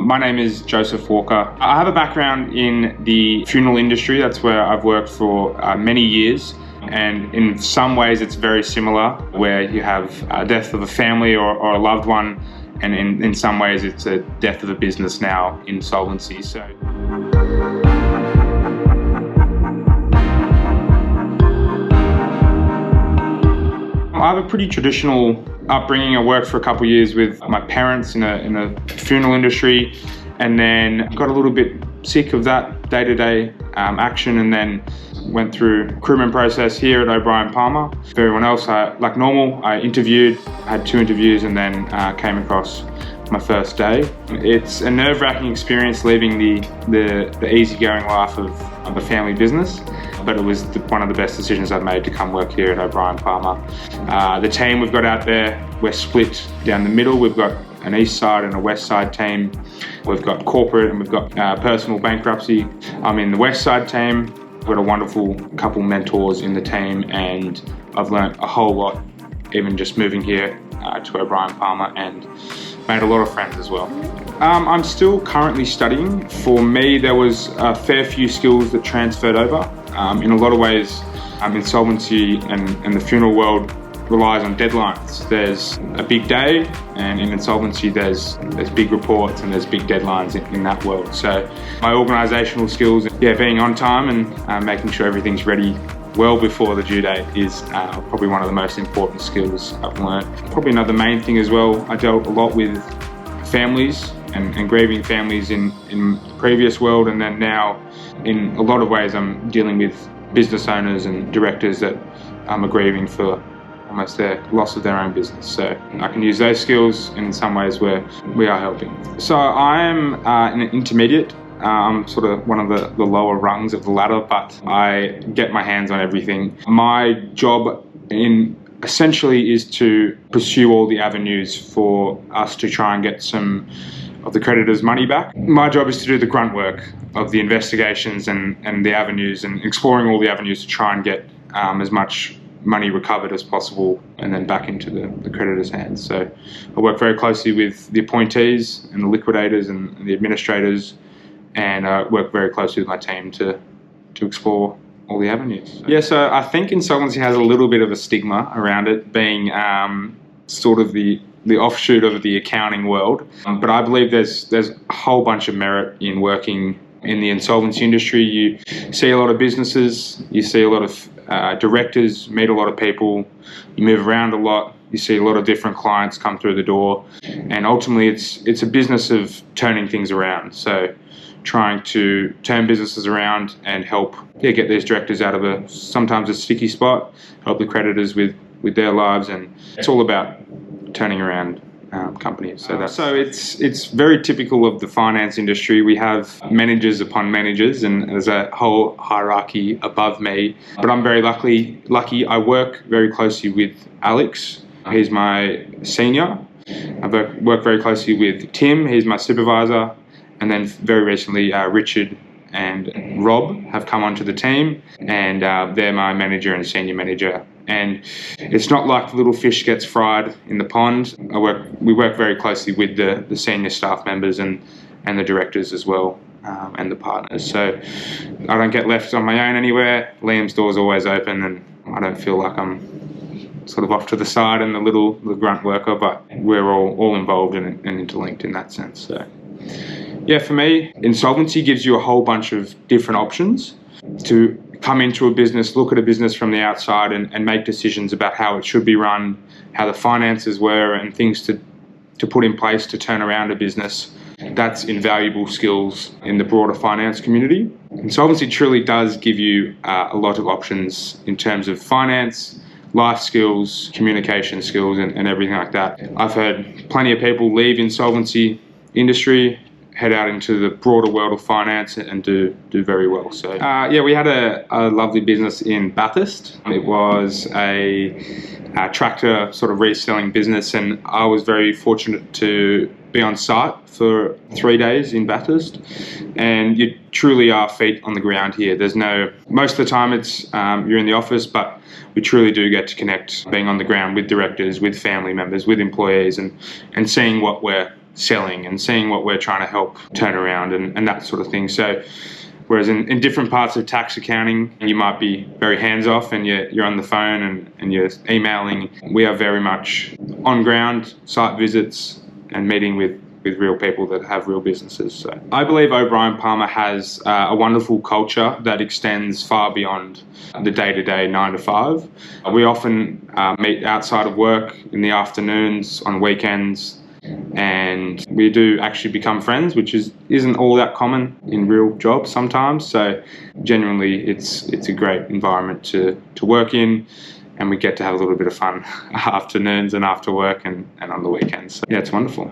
My name is Joseph Walker. I have a background in the funeral industry. That's where I've worked for many years. And in some ways it's very similar, where you have a death of a family or a loved one, and in some ways it's a death of a business now, insolvency. So I have a pretty traditional upbringing. I worked for a couple of years with my parents in a funeral industry, and then got a little bit sick of that day-to-day action, and then went through recruitment process here at O'Brien Palmer. For everyone else, like normal, I interviewed, had 2 interviews, and then came across my first day. It's a nerve-wracking experience leaving the easygoing life of a family business, but it was one of the best decisions I've made to come work here at O'Brien Palmer. The team we've got out there, we're split down the middle. We've got an east side and a west side team. We've got corporate and we've got personal bankruptcy. I'm in the west side team. I've got a wonderful couple mentors in the team, and I've learnt a whole lot even just moving here to O'Brien Palmer, and made a lot of friends as well. I'm still currently studying. For me, there was a fair few skills that transferred over. In a lot of ways, insolvency and the funeral world relies on deadlines. There's a big day, and in insolvency there's big reports and there's big deadlines in that world. So my organisational skills, being on time and making sure everything's ready well before the due date is probably one of the most important skills I've learned. Probably another main thing as well, I dealt a lot with families and grieving families in the previous world, and then now in a lot of ways I'm dealing with business owners and directors that are grieving for almost their loss of their own business. So I can use those skills in some ways where we are helping. So I am an intermediate. I'm sort of one of the lower rungs of the ladder, but I get my hands on everything. My job essentially is to pursue all the avenues for us to try and get some of the creditors' money back. My job is to do the grunt work of the investigations and the avenues, and exploring all the avenues to try and get as much money recovered as possible and then back into the creditors' hands. So I work very closely with the appointees and the liquidators and the administrators, and I work very closely with my team to explore all the avenues. So I think insolvency has a little bit of a stigma around it, being sort of the offshoot of the accounting world. But I believe there's a whole bunch of merit in working in the insolvency industry. You see a lot of businesses, you see a lot of directors, meet a lot of people, you move around a lot, you see a lot of different clients come through the door, and ultimately it's a business of turning things around. So trying to turn businesses around and help get these directors out of sometimes a sticky spot, help the creditors with their lives, and it's all about turning around companies. So it's very typical of the finance industry. We have managers upon managers, and there's a whole hierarchy above me. But I'm very lucky. I work very closely with Alex. He's my senior. I work very closely with Tim. He's my supervisor. And then very recently, Richard and Rob have come onto the team, and they're my manager and senior manager. And it's not like the little fish gets fried in the pond. We work very closely with the senior staff members and the directors as well, and the partners. So I don't get left on my own anywhere. Liam's door's always open, and I don't feel like I'm sort of off to the side and the grunt worker, but we're all involved and interlinked in that sense. So for me, insolvency gives you a whole bunch of different options to come into a business, look at a business from the outside, and make decisions about how it should be run, how the finances were, and things to put in place to turn around a business. That's invaluable skills in the broader finance community. Insolvency truly does give you a lot of options in terms of finance, life skills, communication skills, and everything like that. I've heard plenty of people leave insolvency industry, head out into the broader world of finance and do very well. So we had a lovely business in Bathurst. It was a tractor sort of reselling business, and I was very fortunate to be on site for 3 days in Bathurst, and you truly are feet on the ground here. Most of the time it's you're in the office, but we truly do get to connect, being on the ground with directors, with family members, with employees, and seeing what we're selling and seeing what we're trying to help turn around and that sort of thing. So whereas in different parts of tax accounting, you might be very hands-off and you're on the phone and you're emailing. We are very much on ground, site visits and meeting with real people that have real businesses. So I believe O'Brien Palmer has a wonderful culture that extends far beyond the day-to-day 9 to 5. We often meet outside of work in the afternoons, on weekends, and we do actually become friends, which isn't all that common in real jobs sometimes. So genuinely it's a great environment to work in, and we get to have a little bit of fun afternoons and after work and on the weekends. So, yeah, it's wonderful.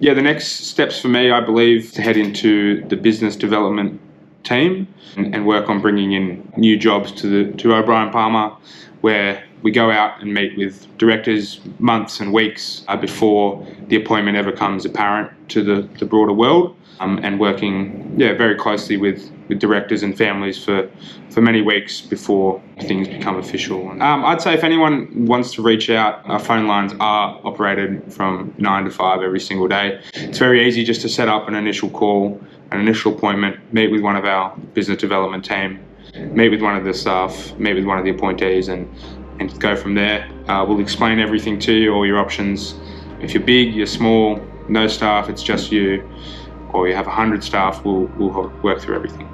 Yeah, the next steps for me, I believe, to head into the business development team and work on bringing in new jobs to O'Brien Palmer, where we go out and meet with directors months and weeks before the appointment ever comes apparent to the broader world, and working very closely with directors and families for many weeks before things become official. I'd say if anyone wants to reach out, our phone lines are operated from 9 to 5 every single day. It's very easy just to set up an initial call, an initial appointment, meet with one of our business development team, meet with one of the staff, meet with one of the appointees, and go from there. We'll explain everything to you, all your options. If you're big, you're small, no staff, it's just you, or you have 100 staff, we'll work through everything.